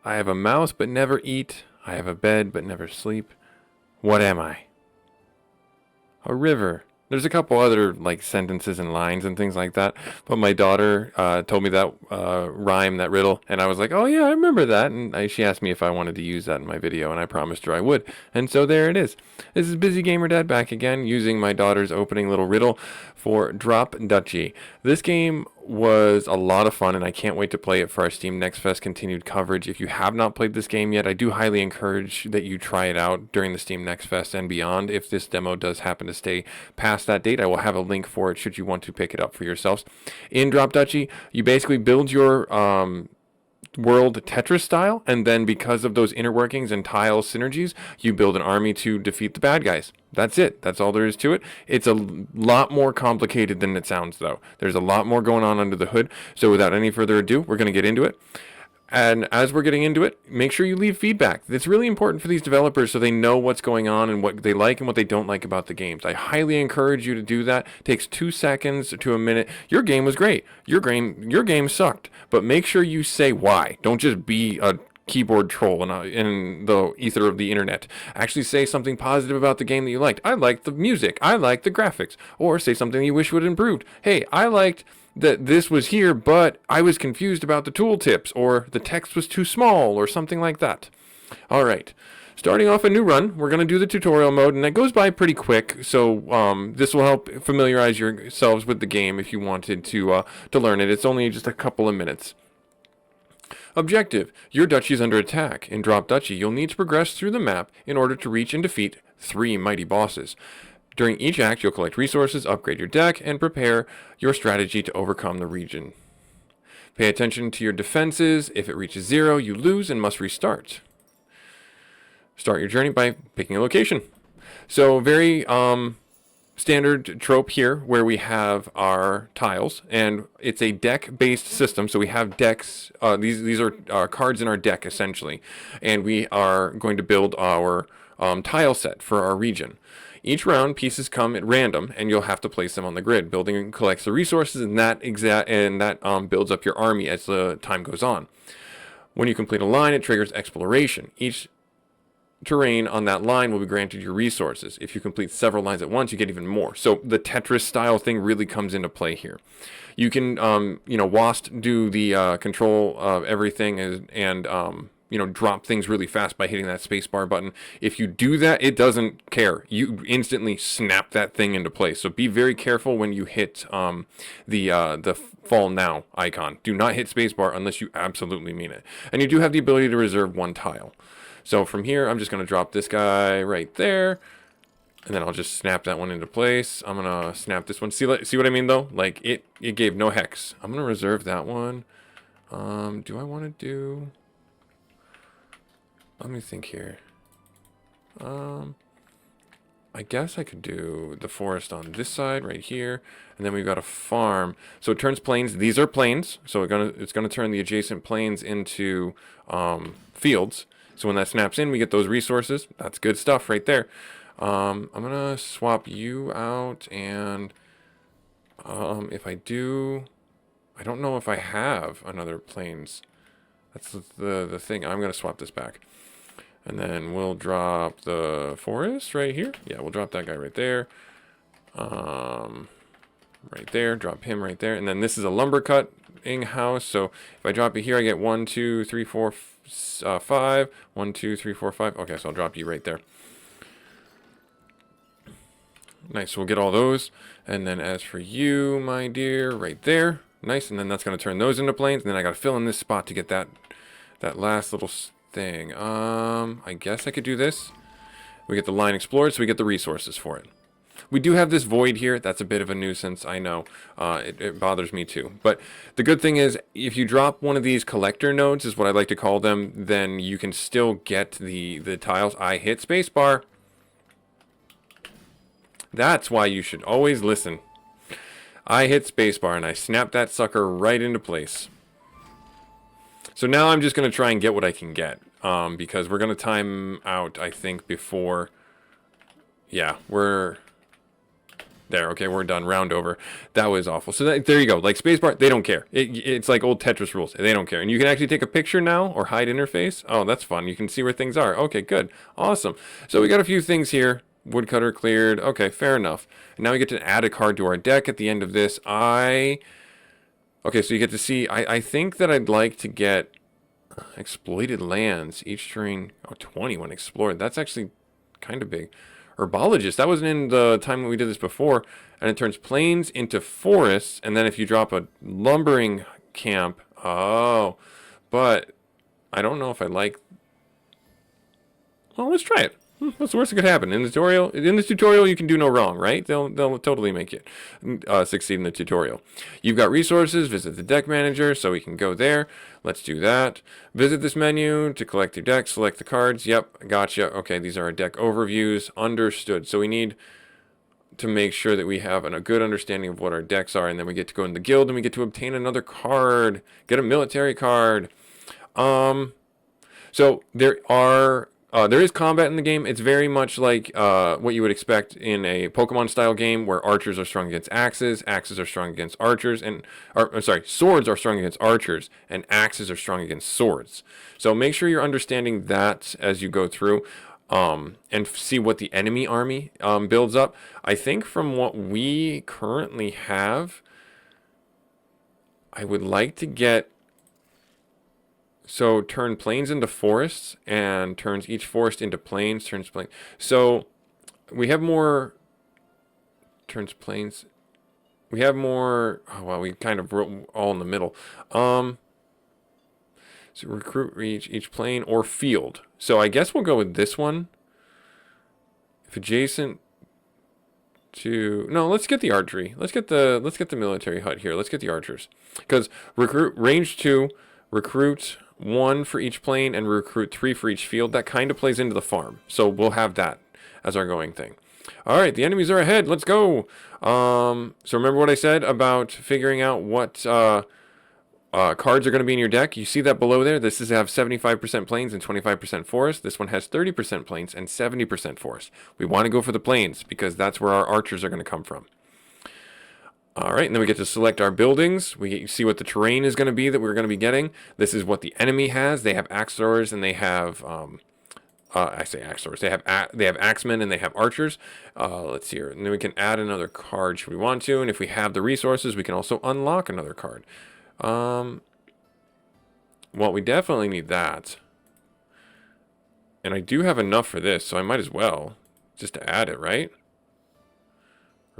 I have a mouth but never eat. I have a bed but never sleep. What am I? A river. There's a couple other like sentences and lines and things like that, but my daughter told me that rhyme, that riddle, and I was like, "Oh yeah, I remember that." And she asked me if I wanted to use that in my video, and I promised her I would. And so there it is. This is Busy Gamer Dad back again, using my daughter's opening little riddle for Drop Duchy. This game was a lot of fun, and I can't wait to play it for our Steam Next Fest continued coverage. If you have not played this game yet, I do highly encourage that you try it out during the Steam Next Fest and beyond. If this demo does happen to stay past that date, I will have a link for it should you want to pick it up for yourselves. In Drop Duchy, you basically build your world Tetris style, and then because of those inner workings and tile synergies, you build an army to defeat the bad guys. That's it. That's all there is to it. It's a lot more complicated than it sounds, though. There's a lot more going on under the hood. So without any further ado, we're going to get into it. And as we're getting into it, make sure you leave feedback. It's really important for these developers so they know what's going on and what they like and what they don't like about the games. I highly encourage you to do that. It takes 2 seconds to a minute. Your game was great. Your game sucked. But make sure you say why. Don't just be a keyboard troll in the ether of the internet. Actually say something positive about the game that you liked. I liked the music. I liked the graphics. Or say something you wish would have improved. Hey, I liked that this was here, but I was confused about the tooltips, or the text was too small, or something like that. All right, starting off a new run, we're going to do the tutorial mode, and that goes by pretty quick, so this will help familiarize yourselves with the game if you wanted to learn it. It's only just a couple of minutes. Objective: your duchy is under attack. In Drop Duchy, you'll need to progress through the map in order to reach and defeat 3 mighty bosses. During each act, you'll collect resources, upgrade your deck, and prepare your strategy to overcome the region. Pay attention to your defenses. If it reaches 0, you lose and must restart. Start your journey by picking a location. So very standard trope here where we have our tiles, and it's a deck-based system. So we have decks. These are cards in our deck, essentially. And we are going to build our tile set for our region. Each round, pieces come at random, and you'll have to place them on the grid. Building collects the resources, and that builds up your army as the time goes on. When you complete a line, it triggers exploration. Each terrain on that line will be granted your resources. If you complete several lines at once, you get even more. So the Tetris style thing really comes into play here. You can, WASD do the control of everything and drop things really fast by hitting that spacebar button. If you do that, it doesn't care. You instantly snap that thing into place. So be very careful when you hit the fall now icon. Do not hit spacebar unless you absolutely mean it. And you do have the ability to reserve 1 tile. So from here, I'm just going to drop this guy right there. And then I'll just snap that one into place. I'm going to snap this one. See what I mean, though? Like, it gave no hex. I'm going to reserve that one. Do I want to do... Let me think here. I guess I could do the forest on this side right here, and then we've got a farm. So it turns plains. These are plains, so it's gonna turn the adjacent plains into fields. So when that snaps in, we get those resources. That's good stuff right there. I'm gonna swap you out, and if I do, I don't know if I have another plains. That's the thing. I'm gonna swap this back. And then we'll drop the forest right here. Yeah, we'll drop that guy right there. Right there. Drop him right there. And then this is a lumber cutting house. So if I drop it here, I get 1, 2, 3, 4, 5. 1, 2, 3, 4, 5. Okay, so I'll drop you right there. Nice. So we'll get all those. And then as for you, my dear, right there. Nice. And then that's going to turn those into plains. And then I got to fill in this spot to get that last little thing. I guess I could do this. We get the line explored, so we get the resources for it. We do have this void here. That's a bit of a nuisance, I know. It bothers me too. But the good thing is, if you drop one of these collector nodes, is what I like to call them, then you can still get the tiles. I hit spacebar. That's why you should always listen. I hit spacebar and I snapped that sucker right into place. So now I'm just going to try and get what I can get, because we're going to time out, I think, before... Yeah, we're There, okay, we're done. Round over. That was awful. So there you go. Like spacebar, they don't care. It's like old Tetris rules. They don't care. And you can actually take a picture now or hide interface. Oh, that's fun. You can see where things are. Okay, good. Awesome. So we got a few things here. Woodcutter cleared. Okay, fair enough. And now we get to add a card to our deck at the end of this. Okay, so you get to see. I think that I'd like to get exploited lands. Each terrain, 20 when explored. That's actually kind of big. Herbologist, that wasn't in the time when we did this before, and it turns plains into forests, and then if you drop a lumbering camp, but I don't know if I like, well, let's try it. What's the worst that could happen? In this tutorial, you can do no wrong, right? They'll totally make you succeed in the tutorial. You've got resources, visit the deck manager, so we can go there. Let's do that. Visit this menu to collect your deck, select the cards. Yep, gotcha. Okay, these are our deck overviews. Understood. So we need to make sure that we have a good understanding of what our decks are, and then we get to go in the guild and we get to obtain another card, get a military card. So there is combat in the game. It's very much like what you would expect in a Pokemon style game where archers are strong against axes, axes are strong against archers, swords are strong against archers, and axes are strong against swords. So make sure you're understanding that as you go through and see what the enemy army builds up. I think from what we currently have, I would like to get... So turn plains into forests and turns each forest into plains, turns plains. So we have more turns plains. We have more, oh well, we kind of wrote all in the middle. So recruit reach each plain or field. So I guess we'll go with this one. If adjacent to, no, let's get the archery. Let's get the military hut here. Let's get the archers. Because recruit range 2, recruit 1 for each plane and recruit 3 for each field. That kind of plays into the farm. So we'll have that as our going thing. All right, the enemies are ahead. Let's go. So remember what I said about figuring out what cards are going to be in your deck? You see that below there? This is have 75% plains and 25% forest. This one has 30% plains and 70% forest. We want to go for the plains because that's where our archers are going to come from. All right, and then we get to select our buildings. We see what the terrain is going to be that we're going to be getting. This is what the enemy has. They have axors and they have, I say axors. They have axemen and they have archers. Let's see here. And then we can add another card should we want to. And if we have the resources, we can also unlock another card. Well, we definitely need that. And I do have enough for this, so I might as well just to add it, right?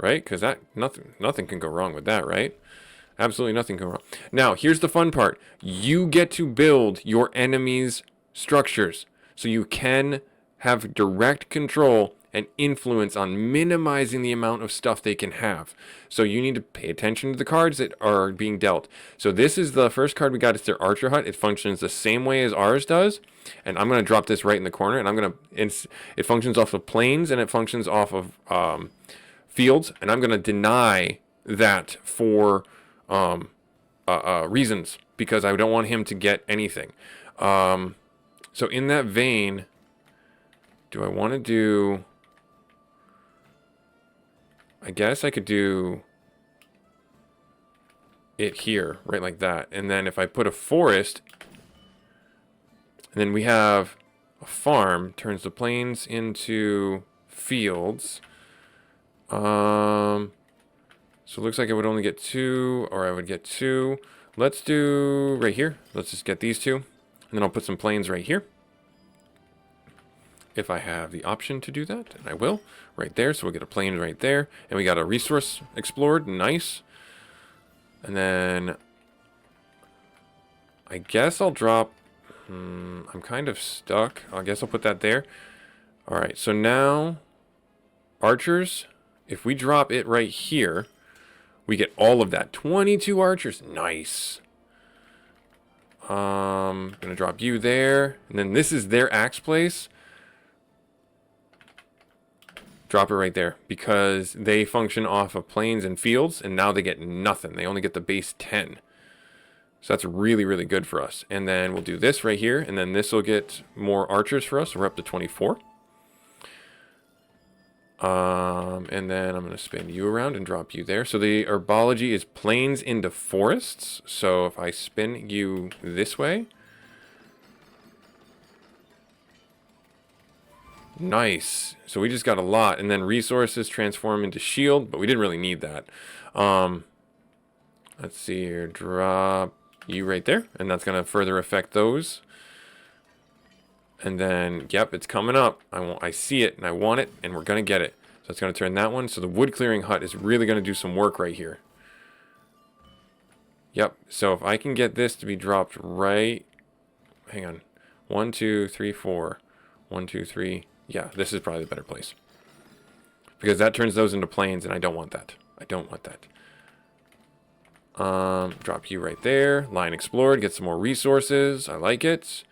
Right? Because that nothing can go wrong with that, right? Absolutely nothing can go wrong. Now, here's the fun part. You get to build your enemy's structures. So you can have direct control and influence on minimizing the amount of stuff they can have. So you need to pay attention to the cards that are being dealt. So this is the first card we got. It's their Archer Hut. It functions the same way as ours does. And I'm going to drop this right in the corner. And it functions off of plains and it functions off of fields. And I'm going to deny that for reasons because I don't want him to get anything. So in that vein, do I want to do... I guess I could do it here, right like that. And then if I put a forest, and then we have a farm, turns the plains into fields. So it looks like I would only get 2, or I would get 2. Let's do right here. Let's just get these 2. And then I'll put some plains right here. If I have the option to do that, and I will, right there. So we'll get a plane right there. And we got a resource explored. Nice. And then I guess I'll drop... I'm kind of stuck. I guess I'll put that there. All right, so now archers, if we drop it right here, we get all of that. 22 archers. Nice. Gonna drop you there. And then this is their axe place. Drop it right there because they function off of plains and fields, and now they get nothing. They only get the base 10. So that's really, really good for us. And then we'll do this right here, and then this will get more archers for us. So we're up to 24. And then I'm going to spin you around and drop you there. So the herbology is plains into forests. So if I spin you this way. Nice. So we just got a lot. And then resources transform into shield, but we didn't really need that. Let's see here. Drop you right there. And that's going to further affect those. And then, yep, it's coming up. I see it, and I want it, and we're going to get it. So it's going to turn that one. So the wood clearing hut is really going to do some work right here. Yep, so if I can get this to be dropped right... Hang on. 1, 2, 3, 4. 1, 2, 3. Yeah, this is probably the better place. Because that turns those into plains, and I don't want that. I don't want that. Drop you right there. Line explored. Get some more resources. I like it.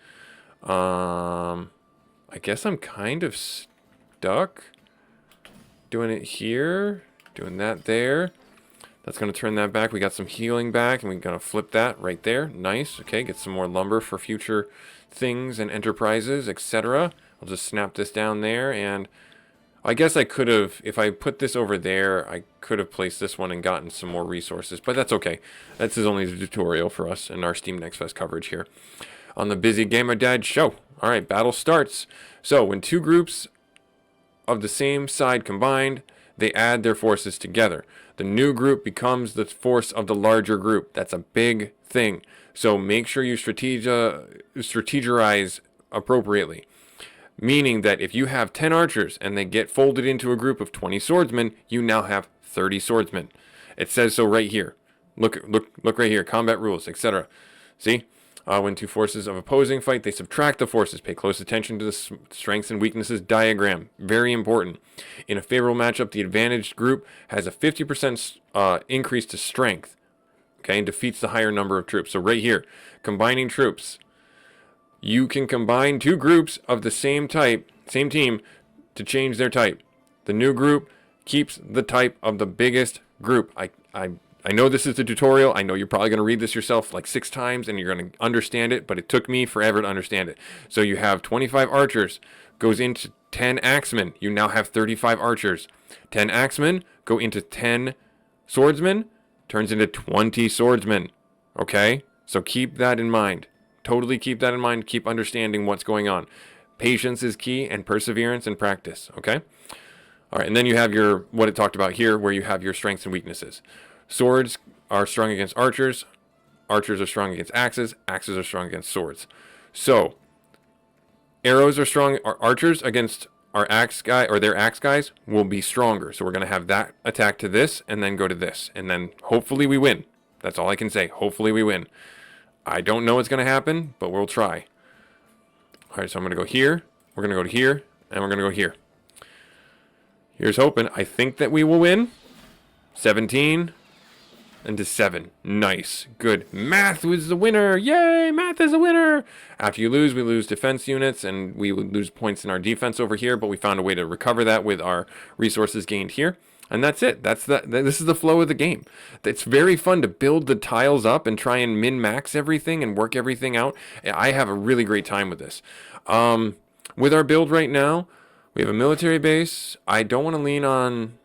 I guess I'm kind of stuck doing it here, doing that there. That's going to turn that back. We got some healing back, and we're going to flip that right there. Nice. Okay, get some more lumber for future things and enterprises, etc. I'll just snap this down there, and I guess I could have, if I put this over there, I could have placed this one and gotten some more resources, but that's okay. This is only the tutorial for us in our Steam Next Fest coverage here on the Busygamerdad show. All right, battle starts. So when two groups of the same side combined, they add their forces together. The new group becomes the force of the larger group. That's a big thing. So make sure you strategize appropriately. Meaning that if you have 10 archers and they get folded into a group of 20 swordsmen, you now have 30 swordsmen. It says so right here. Look right here. Combat rules, etc. See? When two forces of opposing fight, they subtract the forces. Pay close attention to the strengths and weaknesses diagram. Very important. In a favorable matchup, the advantaged group has a 50% increase to strength. Okay, and defeats the higher number of troops. So right here, combining troops. You can combine two groups of the same type, same team, to change their type. The new group keeps the type of the biggest group. I know this is the tutorial. I know you're probably going to read this yourself like 6 times and you're going to understand it, but it took me forever to understand it. So you have 25 archers, goes into 10 axemen. You now have 35 archers. 10 axemen go into 10 swordsmen, turns into 20 swordsmen. Okay? So keep that in mind. Totally keep that in mind. Keep understanding what's going on. Patience is key, and perseverance and practice. Okay? All right, and then you have your, what it talked about here, where you have your strengths and weaknesses. Swords are strong against archers. Archers are strong against axes. Axes are strong against swords. So, arrows are strong. Archers against our axe guy, or their axe guys, will be stronger. So we're going to have that attack to this, and then go to this. And then hopefully we win. That's all I can say. Hopefully we win. I don't know what's going to happen, but we'll try. All right, so I'm going to go here. We're going to go to here, and we're going to go here. Here's hoping. I think that we will win. 17 into 7. Nice. Good. Math was the winner. Yay! Math is a winner. After you lose, we lose defense units, and we would lose points in our defense over here, but we found a way to recover that with our resources gained here. And that's it. This is the flow of the game. It's very fun to build the tiles up and try and min-max everything and work everything out. I have a really great time with this. With our build right now, we have a military base. I don't want to lean on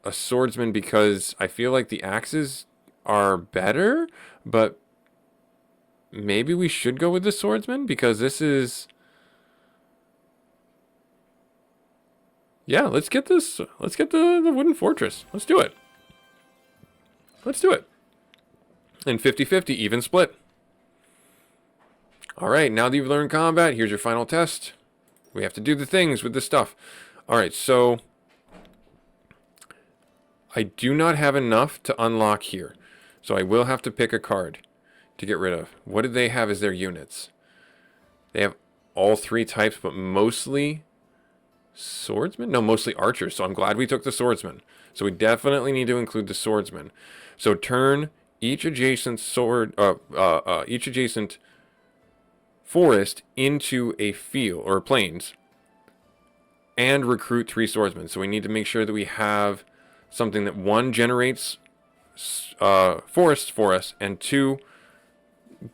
a swordsman because I feel like the axes are better, but maybe we should go with the swordsman because this is... Yeah, let's get this. Let's get the wooden fortress. Let's do it. Let's do it. And 50-50, even split. All right, now that you've learned combat, here's your final test. We have to do the things with this stuff. All right, so I do not have enough to unlock here. So I will have to pick a card to get rid of. What do they have as their units? They have all 3 types, but mostly... swordsman? No, mostly archers. So I'm glad we took the swordsman. So we definitely need to include the swordsman. So turn each adjacent each adjacent forest into a field or plains, and recruit 3 swordsmen. So we need to make sure that we have something that 1 generates forests for us, and 2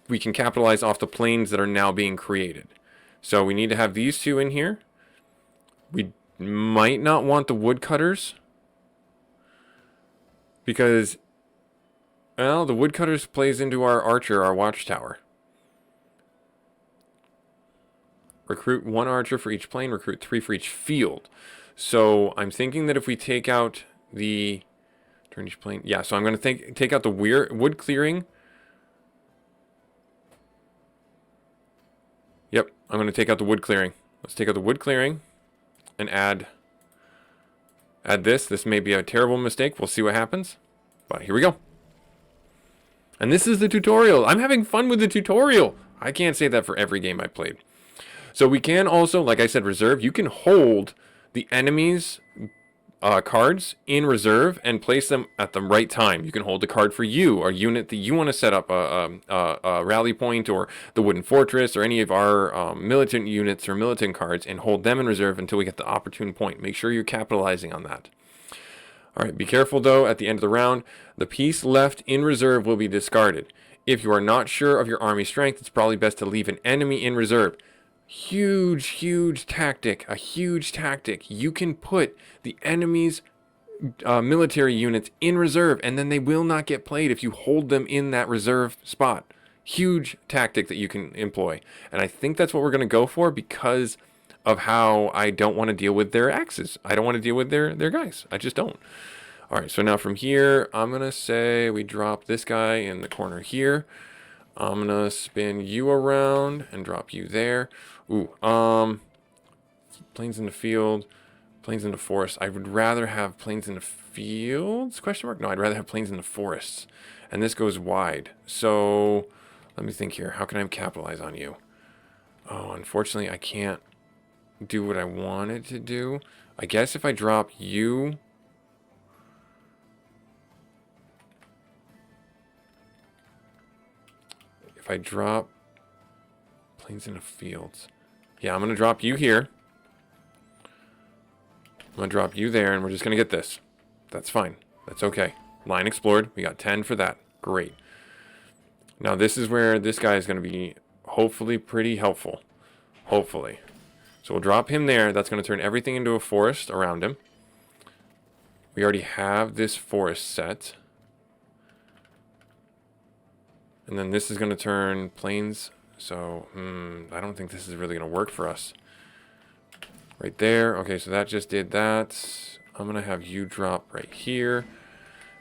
we can capitalize off the plains that are now being created. So we need to have these 2 in here. We might not want the woodcutters. Because, well, the woodcutters plays into our archer, our watchtower. Recruit 1 archer for each plane, recruit 3 for each field. So I'm thinking that if we take out the... Turn each plane... Yeah, so I'm going to take out the wood clearing. Yep, I'm going to take out the wood clearing. Let's take out the wood clearing and add this. This may be a terrible mistake. We'll see what happens. But here we go. And this is the tutorial. I'm having fun with the tutorial. I can't say that for every game I played. So we can also, like I said, reserve. You can hold the enemy's cards in reserve and place them at the right time. You can hold a card for you, or unit that you want to set up a rally point, or the wooden fortress, or any of our militant units or militant cards, and hold them in reserve until we get the opportune point. Make sure you're capitalizing on that. All right, be careful though, at the end of the round, the piece left in reserve will be discarded. If you are not sure of your army strength, it's probably best to leave an enemy in reserve. Huge tactic, a huge tactic. You can put the enemy's military units in reserve, and then they will not get played if you hold them in that reserve spot. Huge tactic that you can employ. And I think that's what we're going to go for because of how I don't want to deal with their axes. I don't want to deal with their guys. I just don't. All right, so now from here, I'm going to say we drop this guy in the corner here. I'm going to spin you around and drop you there. Ooh, planes in the field, planes in the forest. I would rather have planes in the fields, question mark? No, I'd rather have planes in the forests. And this goes wide. So, let me think here. How can I capitalize on you? Oh, unfortunately, I can't do what I wanted to do. I guess if I drop you... If I drop planes in the fields... Yeah, I'm going to drop you here. I'm going to drop you there, and we're just going to get this. That's fine. That's okay. Line explored. We got 10 for that. Great. Now, this is where this guy is going to be hopefully pretty helpful. Hopefully. So we'll drop him there. That's going to turn everything into a forest around him. We already have this forest set. And then this is going to turn plains... So, I don't think this is really going to work for us. Right there. Okay, so that just did that. I'm going to have you drop right here.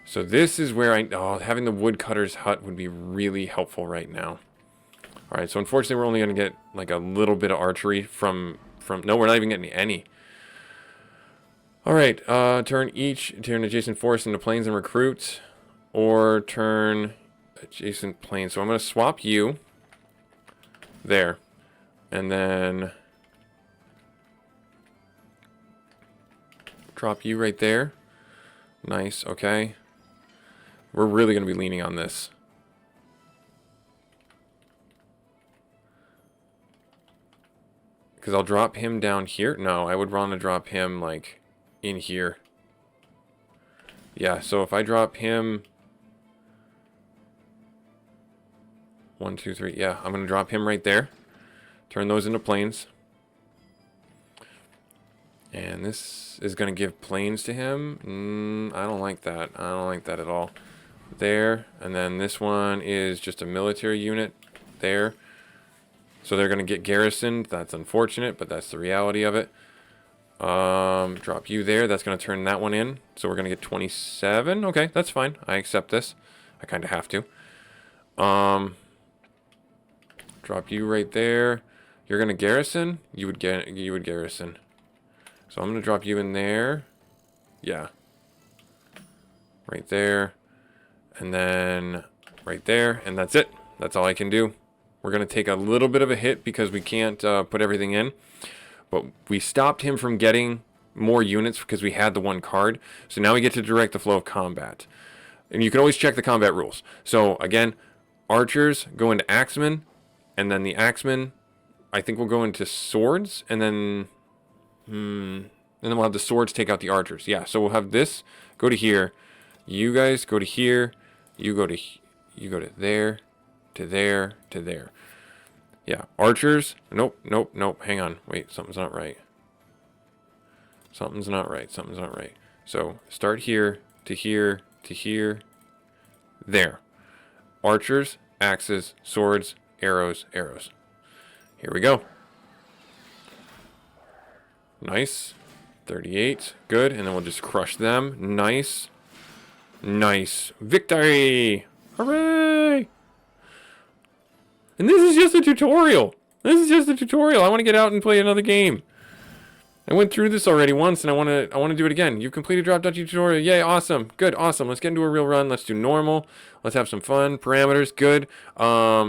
So this is where having the woodcutter's hut would be really helpful right now. All right, so unfortunately we're only going to get like a little bit of archery from no, we're not even getting any. All right, turn adjacent forest into plains and recruit, or turn adjacent plains. So I'm going to swap you there, and then drop you right there. Nice. Okay, we're really going to be leaning on this. Because I'll drop him down here. No, I would want to drop him like in here. Yeah, so if I drop him 1, 2, 3. Yeah, I'm going to drop him right there. Turn those into planes. And this is going to give planes to him. I don't like that. I don't like that at all. There. And then this one is just a military unit. There. So they're going to get garrisoned. That's unfortunate, but that's the reality of it. Drop you there. That's going to turn that one in. So we're going to get 27. Okay, that's fine. I accept this. I kind of have to. Drop you right there. You're going to garrison? You would garrison. So I'm going to drop you in there. Yeah. Right there. And then right there. And that's it. That's all I can do. We're going to take a little bit of a hit because we can't put everything in. But we stopped him from getting more units because we had the one card. So now we get to direct the flow of combat. And you can always check the combat rules. So again, archers go into axemen. And then the axemen, I think, will go into swords. And then we'll have the swords take out the archers. Yeah, so we'll have this go to here. You guys go to here. You go to there, to there, to there. Yeah, archers. Nope. Hang on. Wait, something's not right. Something's not right. Something's not right. So start here to here to here. There. Archers, axes, swords, arrows, arrows. Here we go. Nice. 38. Good. And then we'll just crush them. Nice. Nice. Victory! Hooray! And this is just a tutorial. This is just a tutorial. I want to get out and play another game. I went through this already once, and I want to do it again. You've completed Drop Duchy tutorial. Yay, awesome. Good, awesome. Let's get into a real run. Let's do normal. Let's have some fun. Parameters, good.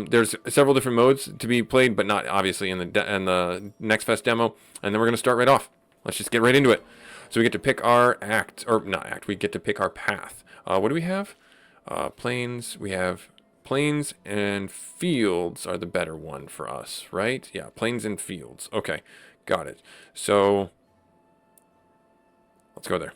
There's several different modes to be played, but not obviously in the Next Fest demo. And then we're going to start right off. Let's just get right into it. So we get to pick our we get to pick our path. What do we have? Plains. We have plains and fields are the better one for us, right? Yeah, plains and fields. Okay. Got it. So let's go there.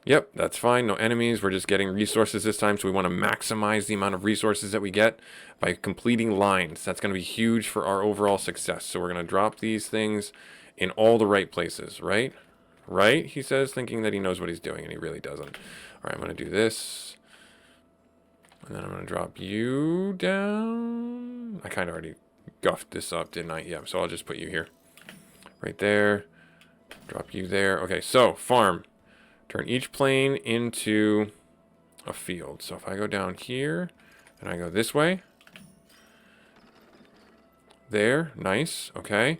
Yep, that's fine. No enemies. We're just getting resources this time. So we want to maximize the amount of resources that we get by completing lines. That's going to be huge for our overall success. So we're going to drop these things in all the right places, right? Right, he says, thinking that he knows what he's doing, and he really doesn't. All right, I'm going to do this. And then I'm going to drop you down. I kind of already guffed this up, didn't I? Yeah, so I'll just put you here. Right there. Drop you there. Okay, so farm. Turn each plane into a field. So if I go down here and I go this way. There. Nice. Okay.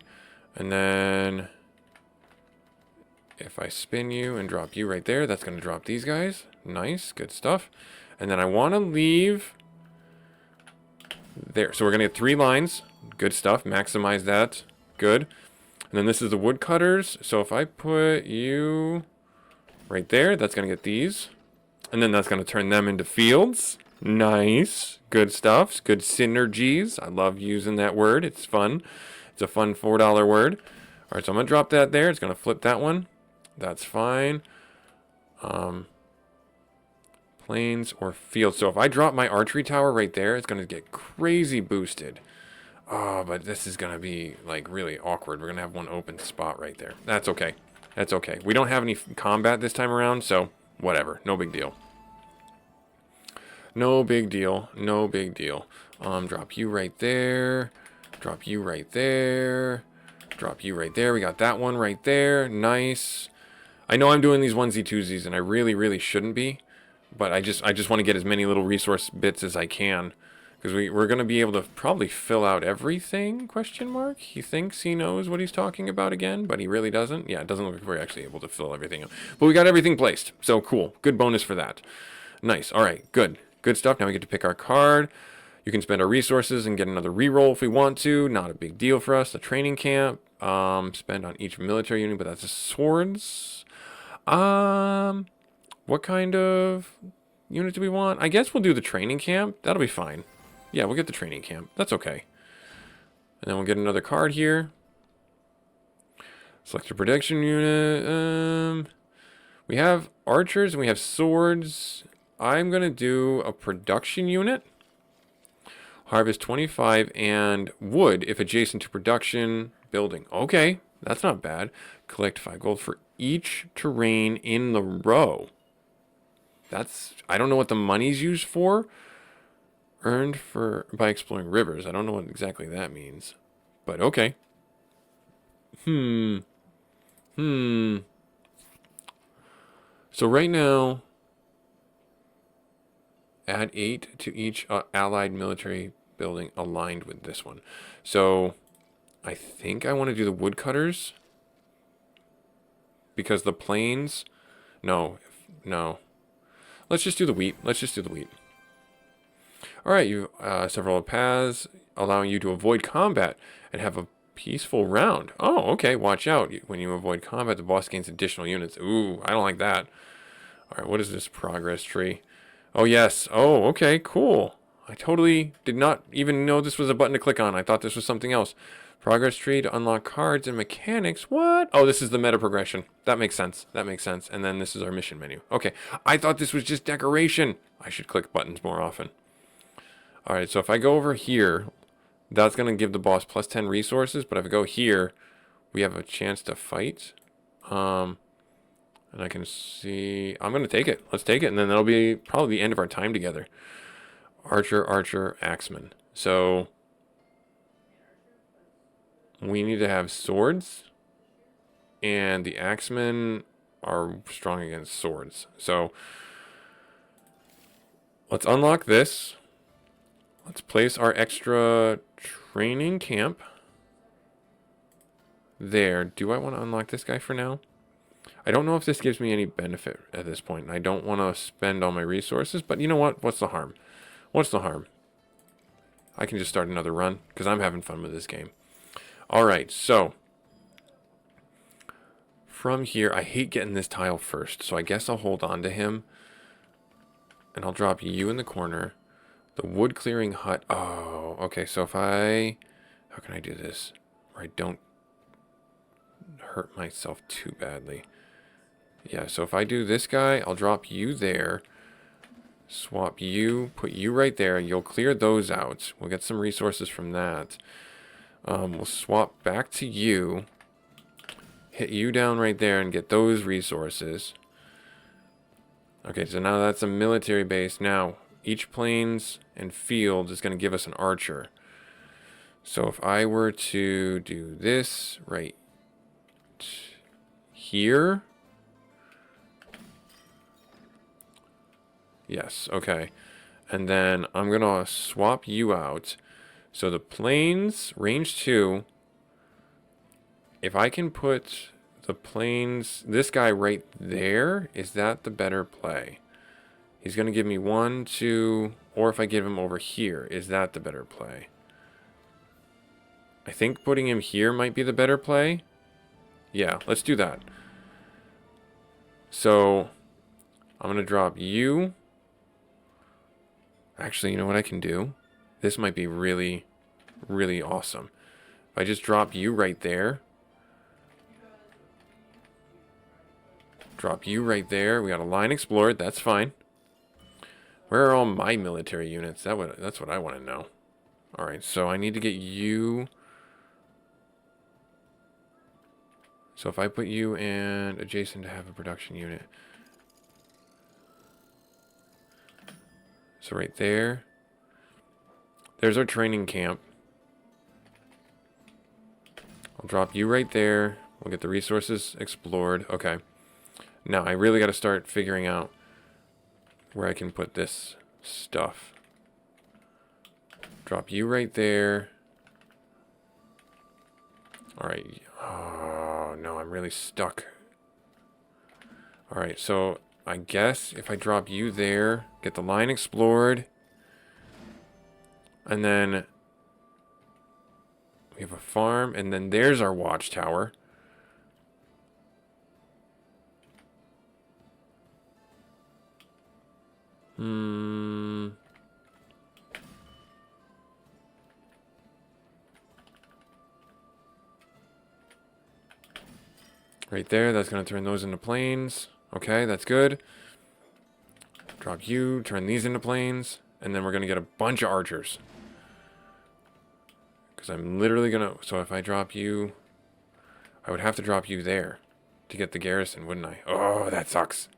And then if I spin you and drop you right there, that's going to drop these guys. Nice. Good stuff. And then I want to leave there. So we're going to get 3 lines. Good stuff. Maximize that. Good. And then this is the woodcutters. So if I put you right there, that's going to get these. And then that's going to turn them into fields. Nice. Good stuff. Good synergies. I love using that word. It's fun. It's a fun $4 word. All right, so I'm going to drop that there. It's going to flip that one. That's fine. Plains or fields. So if I drop my archery tower right there, it's going to get crazy boosted. Oh, but this is going to be, like, really awkward. We're going to have one open spot right there. That's okay. That's okay. We don't have any combat this time around, so whatever. No big deal. No big deal. No big deal. Drop you right there. Drop you right there. Drop you right there. We got that one right there. Nice. I know I'm doing these onesie-twosies, and I really, really shouldn't be. But I just want to get as many little resource bits as I can. Because we're going to be able to probably fill out everything, question mark? He thinks he knows what he's talking about again, but he really doesn't. Yeah, it doesn't look like we're actually able to fill everything out. But we got everything placed. So cool. Good bonus for that. Nice. All right. Good. Good stuff. Now we get to pick our card. You can spend our resources and get another reroll if we want to. Not a big deal for us. The training camp. Spend on each military unit, but that's the swords. What kind of unit do we want? I guess we'll do the training camp. That'll be fine. Yeah, we'll get the training camp. That's okay. And then we'll get another card here. Select your production unit. We have archers and we have swords. I'm going to do a production unit. Harvest 25 and wood if adjacent to production building. Okay, that's not bad. Collect 5 gold for each terrain in the row. I don't know what the money's used for. Earned by exploring rivers. I don't know what exactly that means. But okay. So right now, add 8 to each allied military building aligned with this one. So I think I want to do the woodcutters. Because the plains... No. Let's just do the wheat. Alright, you several paths allowing you to avoid combat and have a peaceful round. Oh, okay, watch out. When you avoid combat, the boss gains additional units. Ooh, I don't like that. Alright, what is this progress tree? Oh, yes. Oh, okay, cool. I totally did not even know this was a button to click on. I thought this was something else. Progress tree to unlock cards and mechanics. What? Oh, this is the meta progression. That makes sense. And then this is our mission menu. Okay, I thought this was just decoration. I should click buttons more often. All right, so if I go over here, that's going to give the boss plus 10 resources. But if I go here, we have a chance to fight. And I can see... I'm going to take it. Let's take it. And then that'll be probably the end of our time together. Archer, archer, axeman. So... we need to have swords. And the axemen are strong against swords. So... let's unlock this. Let's place our extra training camp there. Do I want to unlock this guy for now? I don't know if this gives me any benefit at this point. I don't want to spend all my resources, but you know what? What's the harm? What's the harm? I can just start another run because I'm having fun with this game. All right, so from here, I hate getting this tile first, so I guess I'll hold on to him. And I'll drop you in the corner. The wood clearing hut. Oh, okay. So if I... how can I do this where I don't hurt myself too badly? Yeah, so if I do this guy, I'll drop you there. Swap you. Put you right there. You'll clear those out. We'll get some resources from that. We'll swap back to you. Hit you down right there and get those resources. Okay, so now that's a military base. Now, each plains and field is going to give us an archer. So if I were to do this right here. Yes, okay. And then I'm going to swap you out. So the plains, range 2. If I can put the plains, this guy right there, is that the better play? He's going to give me 1, 2, or if I give him over here, is that the better play? I think putting him here might be the better play. Yeah, let's do that. So, I'm going to drop you. Actually, you know what I can do? This might be really, really awesome. If I just drop you right there. Drop you right there. We got a line explored. That's fine. Where are all my military units? That's what I want to know. Alright, so I need to get you. So if I put you and adjacent to have a production unit. So right there. There's our training camp. I'll drop you right there. We'll get the resources explored. Okay. Now I really got to start figuring out where I can put this stuff. Drop you right there. Alright. Oh, no, I'm really stuck. Alright, so I guess if I drop you there, get the line explored, and then we have a farm, and then there's our watchtower. Right there, that's going to turn those into planes. Okay, that's good. Drop you, turn these into planes, and then we're going to get a bunch of archers. Because I'm literally going to... so if I drop you... I would have to drop you there to get the garrison, wouldn't I? Oh, that sucks.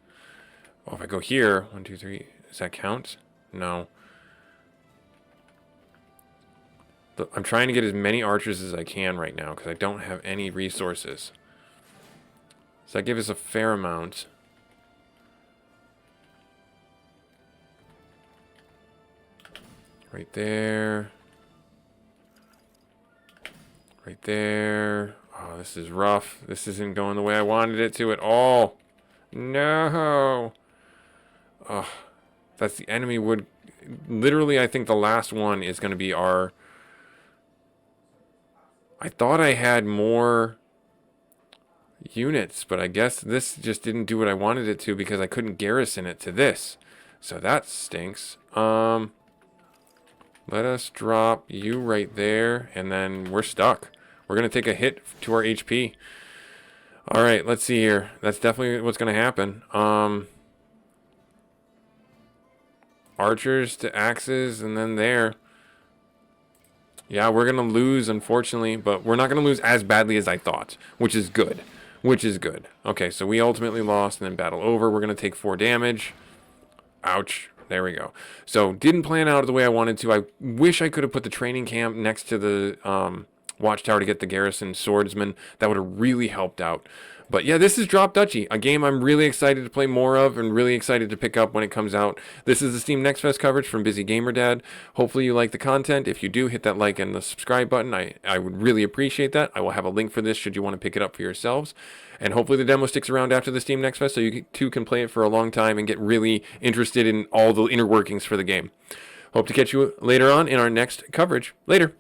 Oh, if I go here... 1, 2, 3... does that count? No. I'm trying to get as many archers as I can right now because I don't have any resources. So that gives us a fair amount. Right there. Right there. Oh, this is rough. This isn't going the way I wanted it to at all. No. Oh, that's the enemy would... literally, I think the last one is going to be our... I thought I had more units, but I guess this just didn't do what I wanted it to because I couldn't garrison it to this. So that stinks. Let us drop you right there, and then we're stuck. We're going to take a hit to our HP. Alright, let's see here. That's definitely what's going to happen. Archers to axes, and then there. Yeah, we're going to lose, unfortunately, but we're not going to lose as badly as I thought, which is good. Which is good. Okay, so we ultimately lost, and then battle over. We're going to take 4 damage. Ouch. There we go. So, didn't plan out the way I wanted to. I wish I could have put the training camp next to the watchtower to get the garrison swordsman. That would have really helped out. But yeah, this is Drop Duchy, a game I'm really excited to play more of and really excited to pick up when it comes out. This is the Steam Next Fest coverage from busygamerdad. Hopefully you like the content. If you do, hit that like and the subscribe button. I would really appreciate that. I will have a link for this should you want to pick it up for yourselves. And hopefully the demo sticks around after the Steam Next Fest so you too can play it for a long time and get really interested in all the inner workings for the game. Hope to catch you later on in our next coverage. Later.